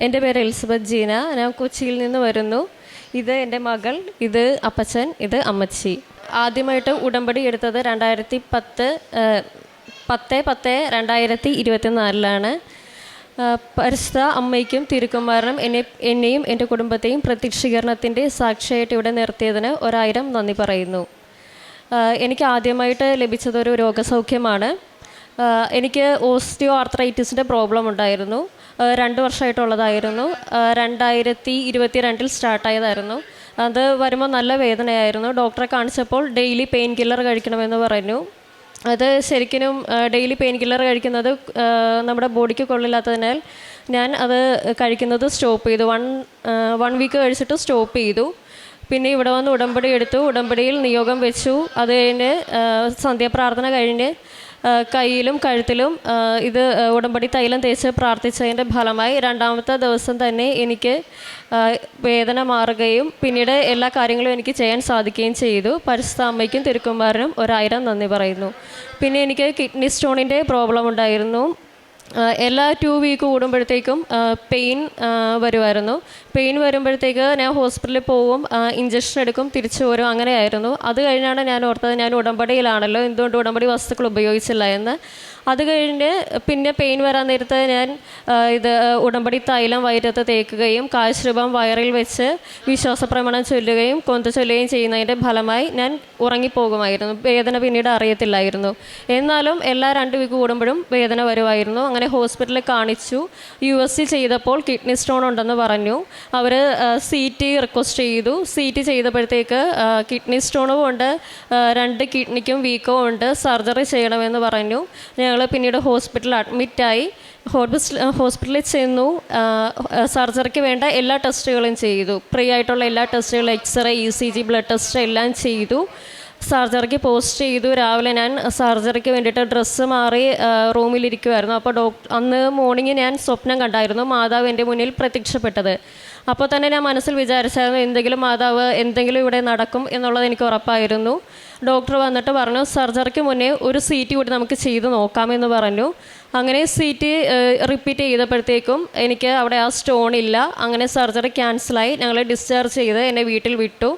എൻ്റെ പേര് എലിസബത്ത് ജീന. ഞാൻ കൊച്ചിയിൽ നിന്ന് വരുന്നു. ഇത് എൻ്റെ മകൾ, ഇത് അപ്പച്ചൻ, ഇത് അമ്മച്ചി. ആദ്യമായിട്ട് ഉടമ്പടി എടുത്തത് 10/10/2024 പരിശുദ്ധ അമ്മയ്ക്കും തിരുക്കുമാരനും എന്നെയും എൻ്റെ കുടുംബത്തെയും പ്രത്യക്ഷീകരണത്തിൻ്റെ സാക്ഷിയായിട്ട് ഇവിടെ നിർത്തിയതിന് 1000 നന്ദി പറയുന്നു. എനിക്ക് ആദ്യമായിട്ട് ലഭിച്ചതൊരു രോഗസൗഖ്യമാണ്. എനിക്ക് ഓസ്റ്റിയോ ആർത്രൈറ്റിസിൻ്റെ പ്രോബ്ലം ഉണ്ടായിരുന്നു. 2 വർഷമായിട്ടുള്ളതായിരുന്നു. 2022 സ്റ്റാർട്ടായതായിരുന്നു. അത് വരുമ്പോൾ നല്ല വേദനയായിരുന്നു. ഡോക്ടറെ കാണിച്ചപ്പോൾ ഡെയിലി പെയിൻ കില്ലർ കഴിക്കണമെന്ന് പറഞ്ഞു. അത് ശരിക്കും ഡെയിലി പെയിൻ കില്ലർ കഴിക്കുന്നത് നമ്മുടെ ബോഡിക്ക് കൊള്ളില്ലാത്തതിനാൽ ഞാൻ അത് കഴിക്കുന്നത് സ്റ്റോപ്പ് ചെയ്തു. 1 വീക്ക് കഴിച്ചിട്ട് സ്റ്റോപ്പ് ചെയ്തു. പിന്നെ ഇവിടെ വന്ന് ഉടമ്പടി എടുത്തു. ഉടമ്പടിയിൽ നിയോഗം വെച്ചു. അത് കഴിഞ്ഞ് സന്ധ്യാപ്രാർത്ഥന കഴിഞ്ഞ് കയ്യിലും കഴുത്തിലും ഇത് ഉടമ്പടി തൈലം തേച്ച് പ്രാർത്ഥിച്ചതിൻ്റെ ഫലമായി 2ാമത്തെ ദിവസം തന്നെ എനിക്ക് വേദന മാറുകയും പിന്നീട് എല്ലാ കാര്യങ്ങളും എനിക്ക് ചെയ്യാൻ സാധിക്കുകയും ചെയ്തു. പരിശുദ്ധ അമ്മയ്ക്കും തിരുക്കുമാരനും 1000 നന്ദി പറയുന്നു. പിന്നെ എനിക്ക് കിഡ്നി സ്റ്റോണിൻ്റെ പ്രോബ്ലം ഉണ്ടായിരുന്നു. എല്ലാ 2 വീക്ക് കൂടുമ്പോഴത്തേക്കും പെയിൻ വരുമായിരുന്നു. പെയിൻ വരുമ്പോഴത്തേക്ക് ഞാൻ ഹോസ്പിറ്റലിൽ പോവും, ഇഞ്ചക്ഷൻ എടുക്കും, തിരിച്ചു വരും, അങ്ങനെയായിരുന്നു. അത് കഴിഞ്ഞാണ് ഞാൻ ഓർത്തത് ഞാൻ ഉടമ്പടിയിലാണല്ലോ, എന്തുകൊണ്ട് ഉടമ്പടി വസ്തുക്കൾ ഉപയോഗിച്ചില്ല എന്ന്. അത് കഴിഞ്ഞ് പിന്നെ പെയിൻ വരാൻ നേരത്ത് ഞാൻ ഇത് ഉടമ്പടി തൈലം വയറ്റത്ത് തേക്കുകയും കാശരൂപം വയറിൽ വെച്ച് വിശ്വാസപ്രമാണം ചൊല്ലുകയും കൊന്ത ചൊല്ലുകയും ചെയ്യുന്നതിൻ്റെ ഫലമായി ഞാൻ ഉറങ്ങിപ്പോകുമായിരുന്നു. വേദന പിന്നീട് അറിയത്തില്ലായിരുന്നു. എന്നാലും എല്ലാ 2 വീക്ക് കൂടുമ്പോഴും വേദന വരുമായിരുന്നു. അങ്ങനെ ഹോസ്പിറ്റലിൽ കാണിച്ചു. USG ചെയ്തപ്പോൾ കിഡ്നി സ്റ്റോൺ ഉണ്ടെന്ന് പറഞ്ഞു. അവർ CT റിക്വസ്റ്റ് ചെയ്തു. CT ചെയ്തപ്പോഴത്തേക്ക് കിഡ്നി സ്റ്റോണും ഉണ്ട്, 2 കിഡ്നിക്കും വീക്കവും ഉണ്ട്, സർജറി ചെയ്യണമെന്ന് പറഞ്ഞു. ഞങ്ങൾ പിന്നീട് ഹോസ്പിറ്റലിൽ അഡ്മിറ്റായി. ഹോസ്പിറ്റലിൽ ചെന്നു. സർജറിക്ക് വേണ്ട എല്ലാ ടെസ്റ്റുകളും ചെയ്തു. ഫ്രീ ആയിട്ടുള്ള എല്ലാ ടെസ്റ്റുകളും, എക്സ്റേ, ECG, ബ്ലഡ് ടെസ്റ്റ് എല്ലാം ചെയ്തു. സർജറിക്ക് പോസ്റ്റ് ചെയ്തു. രാവിലെ ഞാൻ സർജറിക്ക് വേണ്ടിയിട്ട് ഡ്രസ്സ് മാറി റൂമിലിരിക്കുമായിരുന്നു. അപ്പോൾ അന്ന് മോർണിംഗ് ഞാൻ സ്വപ്നം കണ്ടായിരുന്നു മാതാവ് എൻ്റെ മുന്നിൽ പ്രത്യക്ഷപ്പെട്ടത്. അപ്പോൾ തന്നെ ഞാൻ മനസ്സിൽ വിചാരിച്ചായിരുന്നു എന്തെങ്കിലും മാതാവ് എന്തെങ്കിലും ഇവിടെ നടക്കും എന്നുള്ളത് എനിക്ക് ഉറപ്പായിരുന്നു. ഡോക്ടർ വന്നിട്ട് പറഞ്ഞു സർജറിക്ക് മുന്നേ ഒരു CT കൂടി നമുക്ക് ചെയ്ത് നോക്കാമെന്ന് പറഞ്ഞു. അങ്ങനെ CT റിപ്പീറ്റ് ചെയ്തപ്പോഴത്തേക്കും എനിക്ക് അവിടെ ആ സ്റ്റോൺ ഇല്ല. അങ്ങനെ സർജറി ക്യാൻസലായി. ഞങ്ങൾ ഡിസ്ചാർജ് ചെയ്ത് എന്നെ വീട്ടിൽ വിട്ടു.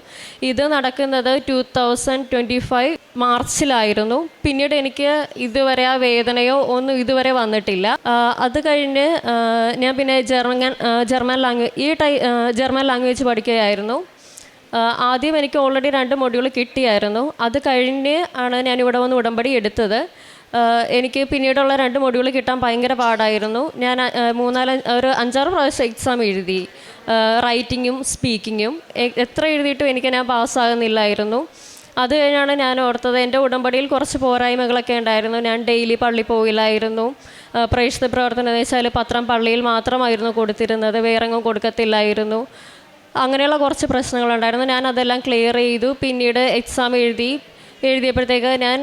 ഇത് നടക്കുന്നത് 2025 മാർച്ചിലായിരുന്നു. പിന്നീട് എനിക്ക് ഇതുവരെ ആ വേദനയോ ഒന്നും ഇതുവരെ വന്നിട്ടില്ല. അത് കഴിഞ്ഞ് ഞാൻ പിന്നെ ജർമ്മൻ ലാംഗ്വേജ് പഠിക്കുകയായിരുന്നു. ആദ്യം എനിക്ക് ഓൾറെഡി 2 മൊഡ്യൂൾ കിട്ടിയായിരുന്നു. അത് കഴിഞ്ഞ് ആണ് ഞാനിവിടെ വന്ന് ഉടമ്പടി എടുത്തത്. എനിക്ക് പിന്നീടുള്ള 2 മൊഡ്യൂൾ കിട്ടാൻ ഭയങ്കര പാടായിരുന്നു. ഞാൻ 5-6 പ്രാവശ്യം എക്സാം എഴുതി, റൈറ്റിങ്ങും സ്പീക്കിങ്ങും. എത്ര എഴുതിയിട്ടും ഞാൻ പാസ്സാകുന്നില്ലായിരുന്നു. അത് കഴിഞ്ഞാണ് ഞാൻ ഓർത്തത് എൻ്റെ ഉടമ്പടിയിൽ കുറച്ച് പോരായ്മകളൊക്കെ ഉണ്ടായിരുന്നു. ഞാൻ ഡെയിലി പള്ളി പോയില്ലായിരുന്നു. പ്രേക്ഷിത പ്രവർത്തനം എന്ന് വെച്ചാൽ പത്രം പള്ളിയിൽ മാത്രമായിരുന്നു കൊടുത്തിരുന്നത്, വേറെങ്ങും കൊടുക്കത്തില്ലായിരുന്നു. അങ്ങനെയുള്ള കുറച്ച് പ്രശ്നങ്ങളുണ്ടായിരുന്നു. ഞാൻ അതെല്ലാം ക്ലിയർ ചെയ്തു. പിന്നീട് എക്സാം എഴുതിയപ്പോഴത്തേക്ക് ഞാൻ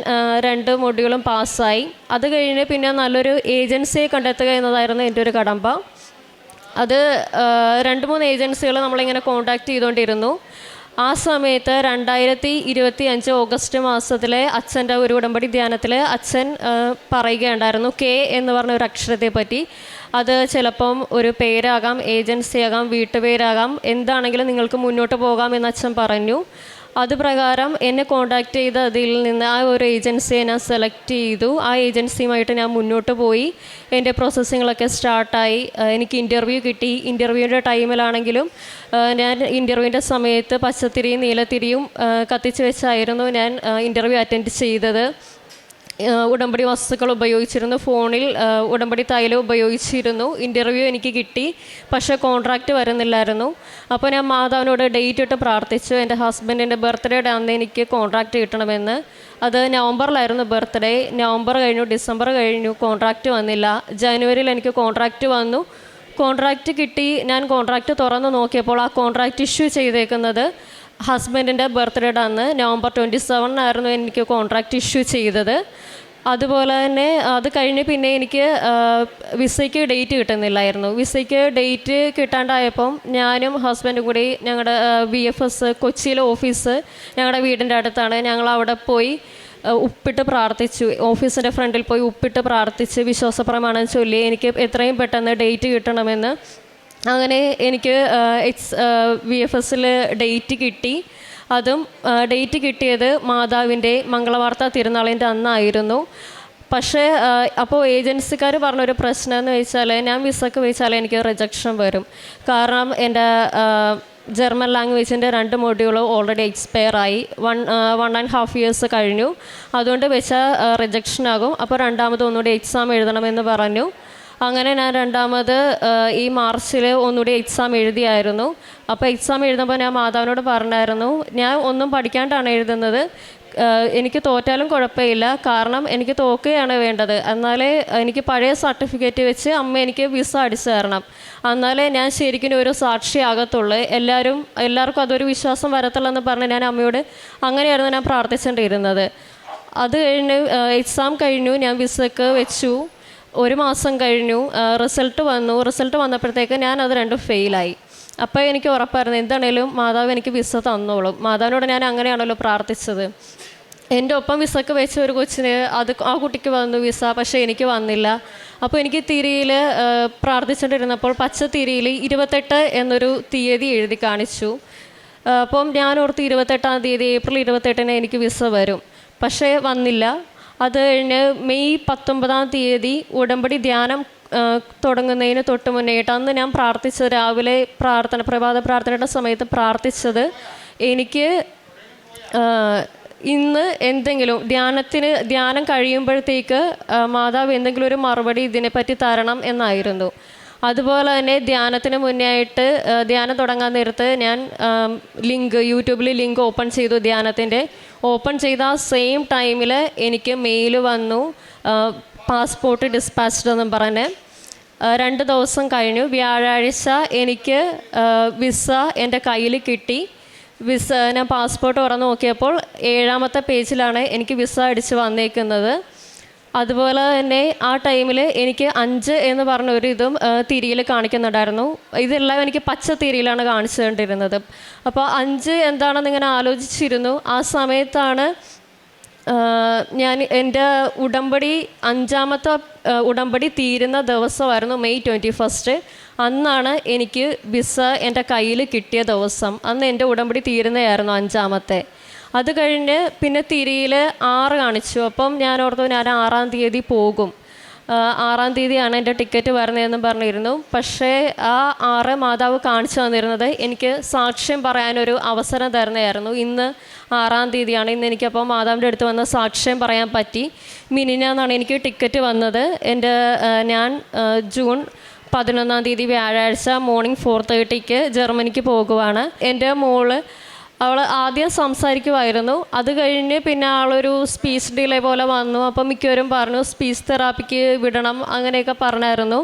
2 മൊഡ്യൂളും പാസ്സായി. അത് കഴിഞ്ഞ് പിന്നെ നല്ലൊരു ഏജൻസിയെ കണ്ടെത്തുക എന്നതായിരുന്നു എൻ്റെ ഒരു കടമ്പ. അത് 2-3 ഏജൻസികൾ നമ്മളിങ്ങനെ കോൺടാക്റ്റ് ചെയ്തുകൊണ്ടിരുന്നു. ആ സമയത്ത് 2025 ഓഗസ്റ്റ് മാസത്തിലെ അച്ഛൻ്റെ ഒരു ഉടമ്പടി ധ്യാനത്തിൽ അച്ഛൻ പറയുകയുണ്ടായിരുന്നു K എന്ന് പറഞ്ഞ ഒരു അക്ഷരത്തെ പറ്റി. അത് ചിലപ്പം ഒരു പേരാകാം, ഏജൻസിയാകാം, വീട്ടുപേരാകാം, എന്താണെങ്കിലും നിങ്ങൾക്ക് മുന്നോട്ട് പോകാമെന്ന് അച്ഛൻ പറഞ്ഞു. അതുപ്രകാരം എന്നെ കോൺടാക്റ്റ് ചെയ്ത് അതിൽ നിന്ന് ആ ഒരു ഏജൻസിയെ ഞാൻ സെലക്ട് ചെയ്തു. ആ ഏജൻസിയുമായിട്ട് ഞാൻ മുന്നോട്ട് പോയി. എൻ്റെ പ്രോസസ്സിങ്ങളൊക്കെ സ്റ്റാർട്ടായി. എനിക്ക് ഇൻ്റർവ്യൂ കിട്ടി. ഇൻ്റർവ്യൂവിൻ്റെ ടൈമിലാണെങ്കിലും ഞാൻ ഇൻ്റർവ്യൂവിൻ്റെ സമയത്ത് പച്ചത്തിരിയും നീലത്തിരിയും കത്തിച്ച് വെച്ചായിരുന്നു ഞാൻ ഇൻ്റർവ്യൂ അറ്റൻഡ് ചെയ്തത്. ഉടമ്പടി വസ്തുക്കൾ ഉപയോഗിച്ചിരുന്നു. ഫോണിൽ ഉടമ്പടി തൈലം ഉപയോഗിച്ചിരുന്നു. ഇൻ്റർവ്യൂ എനിക്ക് കിട്ടി. പക്ഷേ കോൺട്രാക്റ്റ് വരുന്നില്ലായിരുന്നു. അപ്പോൾ ഞാൻ മാതാവിനോട് ഡേറ്റ് ഇട്ട് പ്രാർത്ഥിച്ചു. എൻ്റെ ഹസ്ബൻഡിൻ്റെ ബർത്ത്ഡേയുടെ അന്ന് എനിക്ക് കോൺട്രാക്റ്റ് കിട്ടണമെന്ന്. അത് നവംബറിലായിരുന്നു ബർത്ത്ഡേ. നവംബർ കഴിഞ്ഞു, ഡിസംബർ കഴിഞ്ഞു, കോൺട്രാക്റ്റ് വന്നില്ല. ജനുവരിയിൽ എനിക്ക് കോൺട്രാക്റ്റ് വന്നു. കോൺട്രാക്റ്റ് കിട്ടി. ഞാൻ കോൺട്രാക്റ്റ് തുറന്ന് നോക്കിയപ്പോൾ ആ കോൺട്രാക്റ്റ് ഇഷ്യൂ ചെയ്തേക്കുന്നത് ഹസ്ബൻഡിൻ്റെ ബർത്ത്ഡേയുടെ അന്ന് നവംബർ 27 എനിക്ക് കോൺട്രാക്റ്റ് ഇഷ്യൂ ചെയ്തത്. അതുപോലെ തന്നെ അത് കഴിഞ്ഞ് പിന്നെ എനിക്ക് വിസയ്ക്ക് ഡേറ്റ് കിട്ടുന്നില്ലായിരുന്നു. വിസയ്ക്ക് ഡേറ്റ് കിട്ടാണ്ടായപ്പം ഞാനും ഹസ്ബൻഡും കൂടി ഞങ്ങളുടെ VFS കൊച്ചിയിലെ ഓഫീസ് ഞങ്ങളുടെ വീടിൻ്റെ അടുത്താണ്. ഞങ്ങൾ അവിടെ പോയി ഉപ്പിട്ട് പ്രാർത്ഥിച്ചു. ഓഫീസിൻ്റെ ഫ്രണ്ടിൽ പോയി ഉപ്പിട്ട് പ്രാർത്ഥിച്ച് വിശ്വാസപ്രമാണം ചൊല്ലി എനിക്ക് എത്രയും പെട്ടെന്ന് ഡേറ്റ് കിട്ടണമെന്ന് അങ്ങനെ എനിക്ക് VFSൽ ഡേറ്റ് കിട്ടി. അതും ഡേറ്റ് കിട്ടിയത് മാതാവിൻ്റെ മംഗളവാർത്ത തിരുനാളിൻ്റെ അന്നായിരുന്നു. പക്ഷേ അപ്പോൾ ഏജൻസിക്കാർ പറഞ്ഞൊരു പ്രശ്നം എന്ന് വെച്ചാൽ, ഞാൻ വിസക്ക് വെച്ചാൽ എനിക്ക് റിജക്ഷൻ വരും. കാരണം എൻ്റെ ജർമ്മൻ ലാംഗ്വേജിൻ്റെ 2 മൊഡ്യൂൾ ഓൾറെഡി എക്സ്പയർ ആയി. 1.5 ഇയേഴ്സ് കഴിഞ്ഞു. അതുകൊണ്ട് വെച്ചാൽ റിജക്ഷൻ ആകും. അപ്പോൾ രണ്ടാമത് ഒന്നുകൂടി എക്സാം എഴുതണമെന്ന് പറഞ്ഞു. അങ്ങനെ ഞാൻ രണ്ടാമത് ഈ മാർച്ചിൽ ഒന്നുകൂടി എക്സാം എഴുതിയായിരുന്നു. അപ്പോൾ എക്സാം എഴുതുമ്പോൾ ഞാൻ മാതാവിനോട് പറഞ്ഞായിരുന്നു, ഞാൻ ഒന്നും പഠിക്കാണ്ടാണ് എഴുതുന്നത്, എനിക്ക് തോറ്റാലും കുഴപ്പമില്ല, കാരണം എനിക്ക് തോക്കുകയാണ് വേണ്ടത്. എന്നാലേ എനിക്ക് പഴയ സർട്ടിഫിക്കറ്റ് വെച്ച് അമ്മ എനിക്ക് വിസ അടിച്ചു തരണം, എന്നാലേ ഞാൻ ശരിക്കും ഒരു സാക്ഷിയാകത്തുള്ളൂ, എല്ലാവർക്കും അതൊരു വിശ്വാസം വരത്തുള്ളൂ എന്ന് പറഞ്ഞ് ഞാൻ അമ്മയോട് അങ്ങനെയായിരുന്നു ഞാൻ പ്രാർത്ഥിച്ചുകൊണ്ടിരുന്നത്. അത് കഴിഞ്ഞ് എക്സാം കഴിഞ്ഞു, ഞാൻ വിസക്ക് വെച്ചു. 1 മാസം കഴിഞ്ഞു, റിസൾട്ട് വന്നു. റിസൾട്ട് വന്നപ്പോഴത്തേക്ക് ഞാൻ അത് 2 ഫെയിലായി. അപ്പോൾ എനിക്ക് ഉറപ്പായിരുന്നു എന്താണേലും മാതാവ് എനിക്ക് വിസ തന്നോളും. മാതാവിനോട് ഞാൻ അങ്ങനെയാണല്ലോ പ്രാർത്ഥിച്ചത്. എൻ്റെ ഒപ്പം വിസക്ക് വെച്ച ഒരു കൊച്ചിന് ആ കുട്ടിക്ക് വന്നു വിസ, പക്ഷേ എനിക്ക് വന്നില്ല. അപ്പോൾ എനിക്ക് തിരിയിൽ പ്രാർത്ഥിച്ചുകൊണ്ടിരുന്നപ്പോൾ പച്ച തിരിയിൽ 28 എന്നൊരു തീയതി എഴുതി കാണിച്ചു. അപ്പം ഞാനോർത്ത് 28-ാം തീയതി ഏപ്രിൽ 28-ന് എനിക്ക് വിസ വരും, പക്ഷേ വന്നില്ല. അത് കഴിഞ്ഞ് മെയ് 19-ാം തീയതി ഉടമ്പടി ധ്യാനം തുടങ്ങുന്നതിന് തൊട്ട് മുന്നേട്ട് അന്ന് ഞാൻ പ്രാർത്ഥിച്ചത്, രാവിലെ പ്രഭാത പ്രാർത്ഥനയുടെ സമയത്ത് പ്രാർത്ഥിച്ചത്, എനിക്ക് ഇന്ന് എന്തെങ്കിലും ധ്യാനം കഴിയുമ്പോഴത്തേക്ക് മാതാവ് എന്തെങ്കിലും ഒരു മറുപടി ഇതിനെപ്പറ്റി തരണം എന്നായിരുന്നു. അതുപോലെ തന്നെ ധ്യാനത്തിന് മുന്നേ ആയിട്ട് ധ്യാനം തുടങ്ങാൻ നേരത്ത് ഞാൻ യൂട്യൂബിൽ ലിങ്ക് ഓപ്പൺ ചെയ്തു. ധ്യാനത്തിൻ്റെ ഓപ്പൺ ചെയ്ത ആ സെയിം ടൈമിൽ എനിക്ക് മെയിൽ വന്നു, പാസ്പോർട്ട് ഡിസ്പാച്ച്ഡ് എന്നും പറഞ്ഞ്. 2 ദിവസം കഴിഞ്ഞു, വ്യാഴാഴ്ച എനിക്ക് വിസ എൻ്റെ കയ്യിൽ കിട്ടി. ഞാൻ പാസ്പോർട്ട് തുറന്ന് നോക്കിയപ്പോൾ 7ാമത്തെ പേജിലാണ് എനിക്ക് വിസ അടിച്ച് വന്നേക്കുന്നത്. അതുപോലെ തന്നെ ആ ടൈമിൽ എനിക്ക് 5 എന്ന് പറഞ്ഞൊരു ഇതും തിരിയിൽ കാണിക്കുന്നുണ്ടായിരുന്നു. ഇതെല്ലാം എനിക്ക് പച്ച തിരിയിലാണ് കാണിച്ചു കൊണ്ടിരുന്നത്. അപ്പോൾ 5 എന്താണെന്ന് ഇങ്ങനെ ആലോചിച്ചിരുന്നു. ആ സമയത്താണ് ഞാൻ എൻ്റെ ഉടമ്പടി 5ാമത്തെ ഉടമ്പടി തീരുന്ന ദിവസമായിരുന്നു മെയ് 21. അന്നാണ് എനിക്ക് വിസ എൻ്റെ കയ്യിൽ കിട്ടിയ ദിവസം. അന്ന് എൻ്റെ ഉടമ്പടി തീരുന്നതായിരുന്നു 5ാമത്തെ. അത് കഴിഞ്ഞ് പിന്നെ തിരിയിൽ 6 കാണിച്ചു. അപ്പം ഞാൻ ഓർത്തു ഞാൻ 6-ാം തീയതി പോകും, 6-ാം തീയതിയാണ് എൻ്റെ ടിക്കറ്റ് വരുന്നതെന്നും പറഞ്ഞിരുന്നു. പക്ഷേ ആ 6 മാതാവ് കാണിച്ചു തന്നിരുന്നത് എനിക്ക് സാക്ഷ്യം പറയാനൊരു അവസരം തരുന്നതായിരുന്നു. ഇന്ന് 6-ാം തീയതിയാണ്. ഇന്ന് എനിക്കപ്പോൾ മാതാവിൻ്റെ അടുത്ത് വന്ന് സാക്ഷ്യം പറയാൻ പറ്റി. മിനിഞ്ഞാന്നാണ് എനിക്ക് ടിക്കറ്റ് വന്നത്. ഞാൻ ജൂൺ 11-ാം തീയതി വ്യാഴാഴ്ച മോർണിംഗ് 4:30 ജർമ്മനിക്ക് പോകുവാണ്. എൻ്റെ മോള് അവൾ ആദ്യം സംസാരിക്കുമായിരുന്നു. അത് കഴിഞ്ഞ് പിന്നെ ആളൊരു സ്പീച്ച് ഡിലേ പോലെ വന്നു. അപ്പം മിക്കവരും പറഞ്ഞു സ്പീച്ച് തെറാപ്പിക്ക് വിടണം അങ്ങനെയൊക്കെ പറഞ്ഞായിരുന്നു.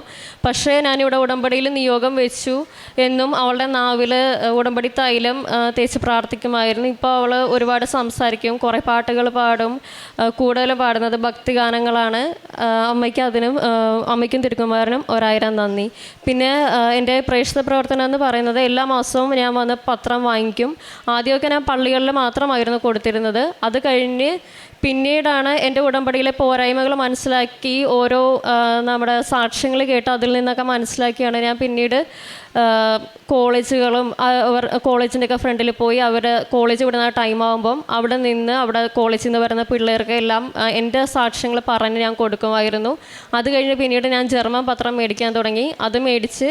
പക്ഷേ ഞാനിവിടെ ഉടമ്പടിയിൽ നിയോഗം വെച്ചു എന്നും അവളുടെ നാവിൽ ഉടമ്പടി തൈലം തേച്ച് പ്രാർത്ഥിക്കുമായിരുന്നു. ഇപ്പോൾ അവൾ ഒരുപാട് സംസാരിക്കും, കുറേ പാട്ടുകൾ പാടും. കൂടുതലും പാടുന്നത് ഭക്തിഗാനങ്ങളാണ്. അമ്മയ്ക്കും തിരുക്കുമാരനും 1000 നന്ദി. പിന്നെ എൻ്റെ പ്രേക്ഷിത പ്രവർത്തനം എന്ന് പറയുന്നത് എല്ലാ മാസവും ഞാൻ വന്ന് പത്രം വാങ്ങിക്കും. ആദ്യമൊക്കെ ഞാൻ പള്ളികളിൽ മാത്രമായിരുന്നു കൊടുത്തിരുന്നത്. അത് കഴിഞ്ഞ് പിന്നീടാണ് എൻ്റെ ഉടമ്പടിയിലെ പോരായ്മകൾ മനസ്സിലാക്കി ഓരോ നമ്മുടെ സാക്ഷ്യങ്ങൾ കേട്ട് അതിൽ നിന്നൊക്കെ മനസ്സിലാക്കിയാണ് ഞാൻ പിന്നീട് കോളേജുകളും കോളേജിൻ്റെയൊക്കെ ഫ്രണ്ടിൽ പോയി കോളേജ് വിടുന്ന ടൈമാകുമ്പം അവിടെ കോളേജിൽ നിന്ന് വരുന്ന പിള്ളേർക്ക് എല്ലാം എൻ്റെ സാക്ഷ്യങ്ങൾ പറഞ്ഞ് ഞാൻ കൊടുക്കുമായിരുന്നു. അത് കഴിഞ്ഞ് പിന്നീട് ഞാൻ ജർമ്മൻ പത്രം മേടിക്കാൻ തുടങ്ങി. അത് മേടിച്ച്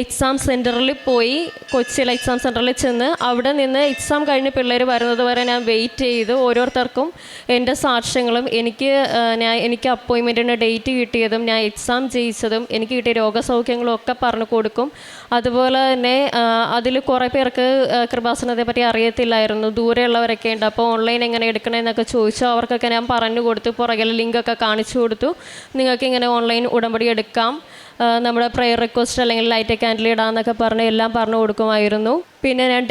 എക്സാം സെൻറ്ററിൽ പോയി, കൊച്ചിയിലെ എക്സാം സെൻറ്ററിൽ ചെന്ന് അവിടെ നിന്ന് എക്സാം കഴിഞ്ഞ് പിള്ളേർ വരുന്നത് വരെ ഞാൻ വെയിറ്റ് ചെയ്ത് ഓരോരുത്തർക്കും എൻ്റെ സാക്ഷ്യങ്ങളും എനിക്ക് അപ്പോയിൻമെൻറ്റിന് ഡേറ്റ് കിട്ടിയതും ഞാൻ എക്സാം ജയിച്ചതും എനിക്ക് കിട്ടിയ രോഗസൗഖ്യങ്ങളും ഒക്കെ പറഞ്ഞു കൊടുക്കും. അതുപോലെ തന്നെ അതിൽ കുറേ പേർക്ക് കൃപാസനത്തെ പറ്റി അറിയത്തില്ലായിരുന്നു, ദൂരെയുള്ളവരൊക്കെ ഉണ്ട്. അപ്പോൾ ഓൺലൈൻ എങ്ങനെ എടുക്കണമെന്നൊക്കെ ചോദിച്ചു. അവർക്കൊക്കെ ഞാൻ പറഞ്ഞു കൊടുത്തു, പുറകിൽ ലിങ്കൊക്കെ കാണിച്ചു കൊടുത്തു. നിങ്ങൾക്ക് ഇങ്ങനെ ഓൺലൈൻ ഉടമ്പടി എടുക്കാം, നമ്മുടെ പ്രെയർ റിക്വസ്റ്റ് അല്ലെങ്കിൽ ലൈറ്റ് ക്യാൻഡിൽ ഇടാമെന്നൊക്കെ പറഞ്ഞ് എല്ലാം പറഞ്ഞു കൊടുക്കുമായിരുന്നു. പിന്നെ ഞാൻ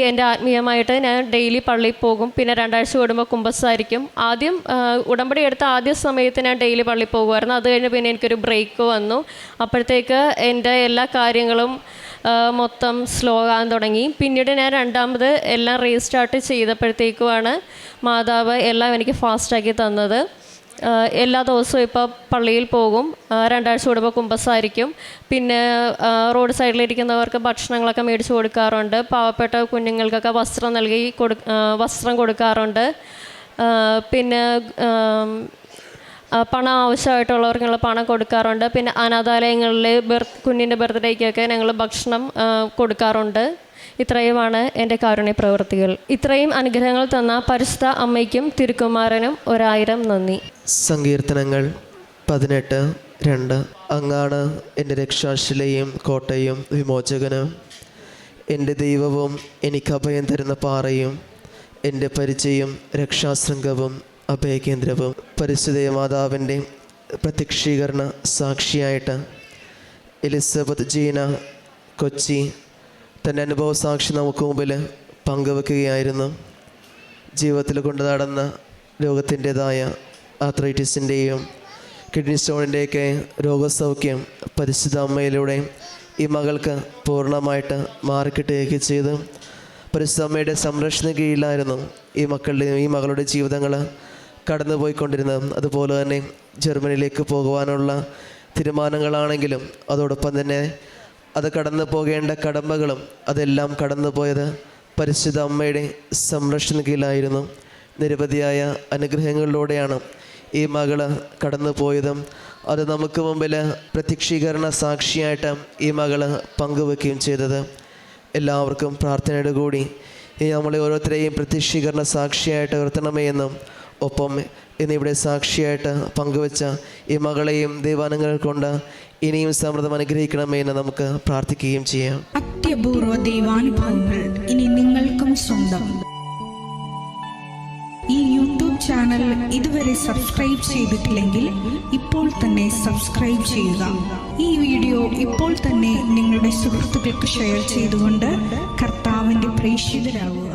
എൻ്റെ ആത്മീയമായിട്ട് ഞാൻ ഡെയിലി പള്ളിയിൽ പോകും. പിന്നെ 2 ആഴ്ച കൂടുമ്പോൾ കുമ്പസാരിക്കും. ആദ്യം ഉടമ്പടി എടുത്ത ആദ്യ സമയത്ത് ഞാൻ ഡെയിലി പള്ളിയിൽ പോകുമായിരുന്നു. അത് കഴിഞ്ഞ് പിന്നെ എനിക്കൊരു ബ്രേക്ക് വന്നു. അപ്പോഴത്തേക്ക് എൻ്റെ എല്ലാ കാര്യങ്ങളും മൊത്തം സ്ലോ ആകാൻ തുടങ്ങി. പിന്നീട് ഞാൻ രണ്ടാമത് എല്ലാം റീസ്റ്റാർട്ട് ചെയ്തപ്പോഴത്തേക്കുമാണ് മാതാവ് എല്ലാം എനിക്ക് ഫാസ്റ്റാക്കി തന്നത്. എല്ലാ ദിവസവും ഇപ്പോൾ പള്ളിയിൽ പോകും, 2 ആഴ്ച കൂടുമ്പോൾ കുമ്പസാരിക്കും. പിന്നെ റോഡ് സൈഡിലിരിക്കുന്നവർക്ക് ഭക്ഷണങ്ങളൊക്കെ മേടിച്ച് കൊടുക്കാറുണ്ട്. പാവപ്പെട്ട കുഞ്ഞുങ്ങൾക്കൊക്കെ വസ്ത്രം കൊടുക്കാറുണ്ട്. പിന്നെ പണം ആവശ്യമായിട്ടുള്ളവർക്കുള്ള പണം കൊടുക്കാറുണ്ട്. പിന്നെ അനാഥാലയങ്ങളിൽ കുഞ്ഞിൻ്റെ ബർത്ത്ഡേക്കൊക്കെ ഞങ്ങൾ ഭക്ഷണം കൊടുക്കാറുണ്ട്. ഇത്രയുമാണ് എൻ്റെ കാരുണ്യ പ്രവൃത്തികൾ. ഇത്രയും അനുഗ്രഹങ്ങൾ തന്ന പരിശുദ്ധ അമ്മയ്ക്കും തിരുക്കുമാരനും 1000 നന്ദി. സങ്കീർത്തനങ്ങൾ 18:2. അങ്ങാണ് എൻ്റെ രക്ഷാശിലയും കോട്ടയും വിമോചകനും, എൻ്റെ ദൈവവും എനിക്ക് അഭയം തരുന്ന പാറയും, എൻ്റെ പരിചയും രക്ഷാശൃംഗവും അഭയകേന്ദ്രവും. പരിശുദ്ധ മാതാവിൻ്റെ പ്രത്യക്ഷീകരണ സാക്ഷിയായിട്ട് എലിസബത്ത് ജീന കൊച്ചി തൻ്റെ അനുഭവ സാക്ഷി നമുക്ക് മുമ്പിൽ പങ്കുവെക്കുകയായിരുന്നു. ജീവിതത്തിൽ കൊണ്ടു നടന്ന രോഗത്തിൻ്റെതായ ആർത്രൈറ്റിസിൻ്റെയും കിഡ്നി സ്റ്റോണിൻ്റെയൊക്കെ രോഗസൗഖ്യം പരിശുദ്ധ അമ്മയിലൂടെ ഈ മകൾക്ക് പൂർണ്ണമായിട്ട് മാറിക്കിട്ടുകയൊക്കെ ചെയ്തു. പരിശുദ്ധ അമ്മയുടെ സംരക്ഷണ കീഴിലായിരുന്നു ഈ മകളുടെ ജീവിതങ്ങൾ കടന്നുപോയിക്കൊണ്ടിരുന്നത്. അതുപോലെ തന്നെ ജർമ്മനിയിലേക്ക് പോകുവാനുള്ള തീരുമാനങ്ങളാണെങ്കിലും അതോടൊപ്പം തന്നെ അത് കടന്നു പോകേണ്ട കടമ്പകളും അതെല്ലാം കടന്നുപോയത് പരിശുദ്ധ അമ്മയുടെ സംരക്ഷണ കീഴിലായിരുന്നു. നിരവധിയായ അനുഗ്രഹങ്ങളിലൂടെയാണ് ഈ മകൾ കടന്നു പോയതും അത് നമുക്ക് മുമ്പിൽ പ്രത്യക്ഷീകരണ സാക്ഷിയായിട്ട് ഈ മകൾ പങ്കുവെക്കുകയും ചെയ്തത്. എല്ലാവർക്കും പ്രാർത്ഥനയോട് കൂടി ഈ നമ്മളെ ഓരോരുത്തരെയും പ്രത്യക്ഷീകരണ സാക്ഷിയായിട്ട് ഉയർത്തണമേ എന്നും ഒപ്പം ഇന്നിവിടെ സാക്ഷിയായിട്ട് പങ്കുവെച്ച ഈ മകളെയും ദൈവാനുഗ്രഹങ്ങൾ കൊണ്ട് ഇനിയും സമൃദ്ധം അനുഗ്രഹിക്കണമേ എന്ന് നമുക്ക് പ്രാർത്ഥിക്കുകയും ചെയ്യാം. അത്യപൂർവ ദൈവാനുഭവങ്ങൾ ഇനി നിങ്ങൾക്കും സ്വന്തം. ഈ യൂട്യൂബ് ചാനൽ ഇതുവരെ സബ്സ്ക്രൈബ് ചെയ്തിട്ടില്ലെങ്കിൽ ഇപ്പോൾ തന്നെ സബ്സ്ക്രൈബ് ചെയ്യുക. ഈ വീഡിയോ ഇപ്പോൾ തന്നെ നിങ്ങളുടെ സുഹൃത്തുക്കൾക്ക് ഷെയർ ചെയ്തുകൊണ്ട് കർത്താവിൻ്റെ പ്രേക്ഷിതരാകുക.